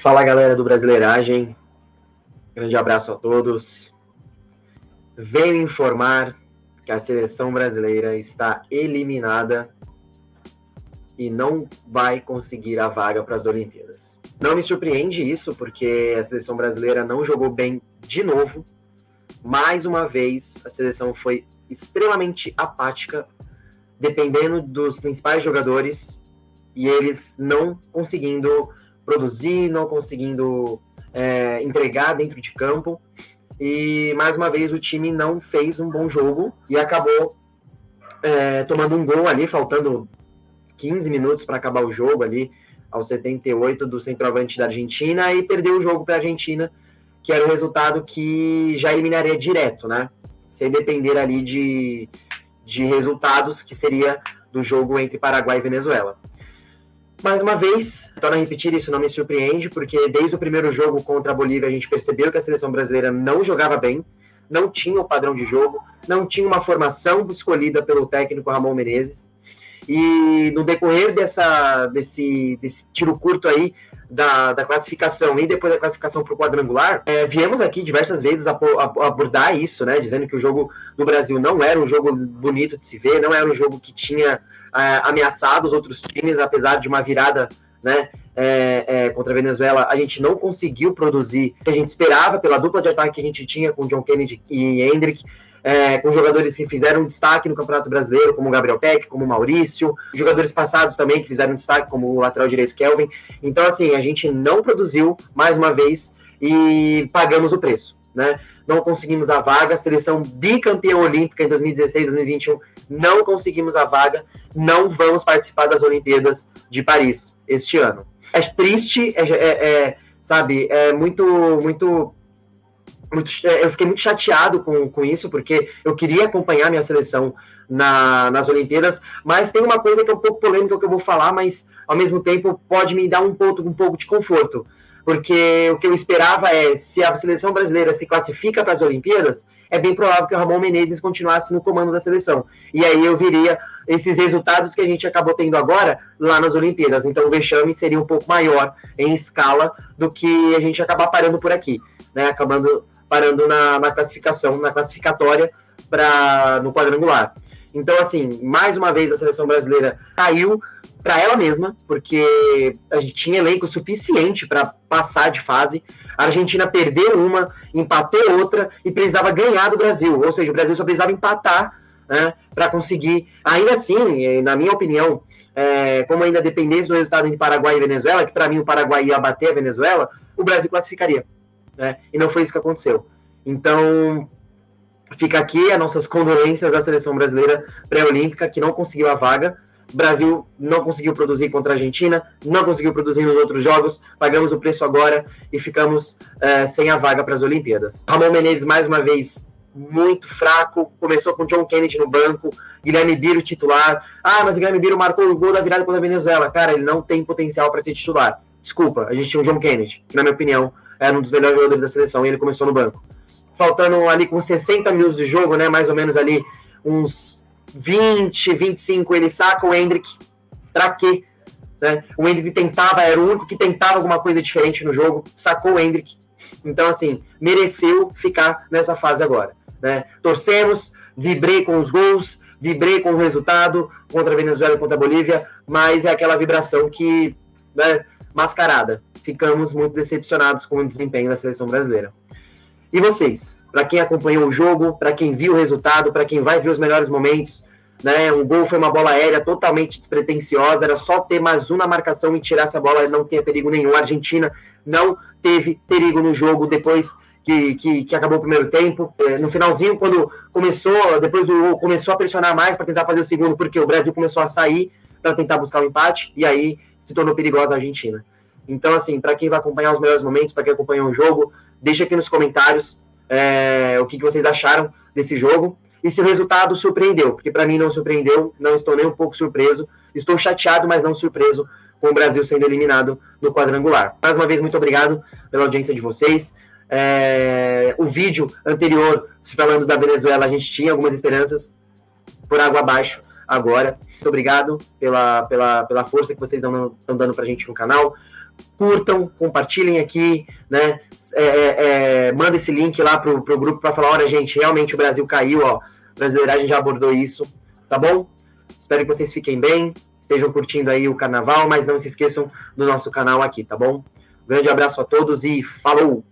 Fala, galera do Brasileiragem, grande abraço a todos. Venho informar que a seleção brasileira está eliminada e não vai conseguir a vaga para as Olimpíadas. Não me surpreende isso, porque a seleção brasileira não jogou bem de novo. Mais uma vez, a seleção foi extremamente apática, dependendo dos principais jogadores, e eles não conseguindo produzir, não conseguindo entregar dentro de campo. E, mais uma vez, o time não fez um bom jogo e acabou tomando um gol ali, faltando 15 minutos para acabar o jogo ali, aos 78 do centroavante da Argentina, e perdeu o jogo para a Argentina, que era o resultado que já eliminaria direto, né? Sem depender ali de resultados, que seria do jogo entre Paraguai e Venezuela. Mais uma vez, torno a repetir, isso não me surpreende, porque desde o primeiro jogo contra a Bolívia a gente percebeu que a seleção brasileira não jogava bem, não tinha o padrão de jogo, não tinha uma formação escolhida pelo técnico Ramon Menezes. E no decorrer desse tiro curto aí da classificação e depois da classificação para o quadrangular, viemos aqui diversas vezes abordar isso, né, dizendo que o jogo do Brasil não era um jogo bonito de se ver, não era um jogo que tinha ameaçado os outros times, apesar de uma virada, né, contra a Venezuela. A gente não conseguiu produzir o que a gente esperava pela dupla de ataque que a gente tinha com John Kennedy e Endrick, com jogadores que fizeram destaque no Campeonato Brasileiro, como o Gabriel Peck, como o Maurício, jogadores passados também que fizeram destaque, como o lateral direito Kelvin. Então, assim, a gente não produziu, mais uma vez, e pagamos o preço, né? Não conseguimos a vaga, seleção bicampeã olímpica em 2016, 2021, não conseguimos a vaga, não vamos participar das Olimpíadas de Paris este ano. É triste, sabe, eu fiquei muito chateado com isso, porque eu queria acompanhar minha seleção nas Olimpíadas, mas tem uma coisa que é um pouco polêmica que eu vou falar, mas ao mesmo tempo pode me dar um pouco de conforto, porque o que eu esperava se a seleção brasileira se classifica para as Olimpíadas, é bem provável que o Ramon Menezes continuasse no comando da seleção, e aí eu viria esses resultados que a gente acabou tendo agora lá nas Olimpíadas. Então o vexame seria um pouco maior em escala do que a gente acabar parando por aqui, né, parando na classificação, na classificatória no quadrangular. Então, assim, mais uma vez a seleção brasileira caiu para ela mesma, porque a gente tinha elenco suficiente para passar de fase. A Argentina perdeu uma, empatou outra e precisava ganhar do Brasil. Ou seja, o Brasil só precisava empatar, né, para conseguir. Ainda assim, na minha opinião, como ainda dependesse do resultado entre Paraguai e Venezuela, que para mim o Paraguai ia bater a Venezuela, o Brasil classificaria. Né? E não foi isso que aconteceu. Então, fica aqui as nossas condolências à seleção brasileira pré-olímpica, que não conseguiu a vaga. O Brasil não conseguiu produzir contra a Argentina, não conseguiu produzir nos outros jogos, pagamos o preço agora e ficamos sem a vaga para as Olimpíadas. Ramon Menezes, mais uma vez, muito fraco, começou com John Kennedy no banco, Guilherme Biro titular. Mas o Guilherme Biro marcou o gol da virada contra a Venezuela. Cara, ele não tem potencial para ser titular. Desculpa, a gente tinha o John Kennedy, que na minha opinião era um dos melhores jogadores da seleção, e ele começou no banco. Faltando ali com 60 minutos de jogo, né, mais ou menos ali uns 20, 25, ele saca o Endrick. Pra quê? Né? O Endrick era o único que tentava alguma coisa diferente no jogo, sacou o Endrick. Então, assim, mereceu ficar nessa fase agora. Né? Torcemos, vibrei com os gols, vibrei com o resultado contra a Venezuela e contra a Bolívia, mas é aquela vibração que, né, mascarada. Ficamos muito decepcionados com o desempenho da seleção brasileira. E vocês? Para quem acompanhou o jogo, para quem viu o resultado, para quem vai ver os melhores momentos, né? O gol foi uma bola aérea totalmente despretensiosa, era só ter mais uma marcação e tirar essa bola, não tinha perigo nenhum. A Argentina não teve perigo no jogo depois que acabou o primeiro tempo. No finalzinho, quando depois do gol, começou a pressionar mais para tentar fazer o segundo, porque o Brasil começou a sair para tentar buscar o empate, e aí se tornou perigosa a Argentina. Então, assim, para quem vai acompanhar os melhores momentos, para quem acompanhou o jogo, deixa aqui nos comentários o que vocês acharam desse jogo e se o resultado surpreendeu, porque para mim não surpreendeu, não estou nem um pouco surpreso, estou chateado, mas não surpreso com o Brasil sendo eliminado no quadrangular. Mais uma vez, muito obrigado pela audiência de vocês. O vídeo anterior, falando da Venezuela, a gente tinha algumas esperanças, por água abaixo agora. Muito obrigado pela força que vocês estão dando pra gente no canal. curtam, compartilhem aqui, né? Manda esse link lá pro grupo para falar, olha, gente, realmente o Brasil caiu, ó. Brasileiragem já abordou isso, tá bom? Espero que vocês fiquem bem, estejam curtindo aí o carnaval, mas não se esqueçam do nosso canal aqui, tá bom? Um grande abraço a todos e falou!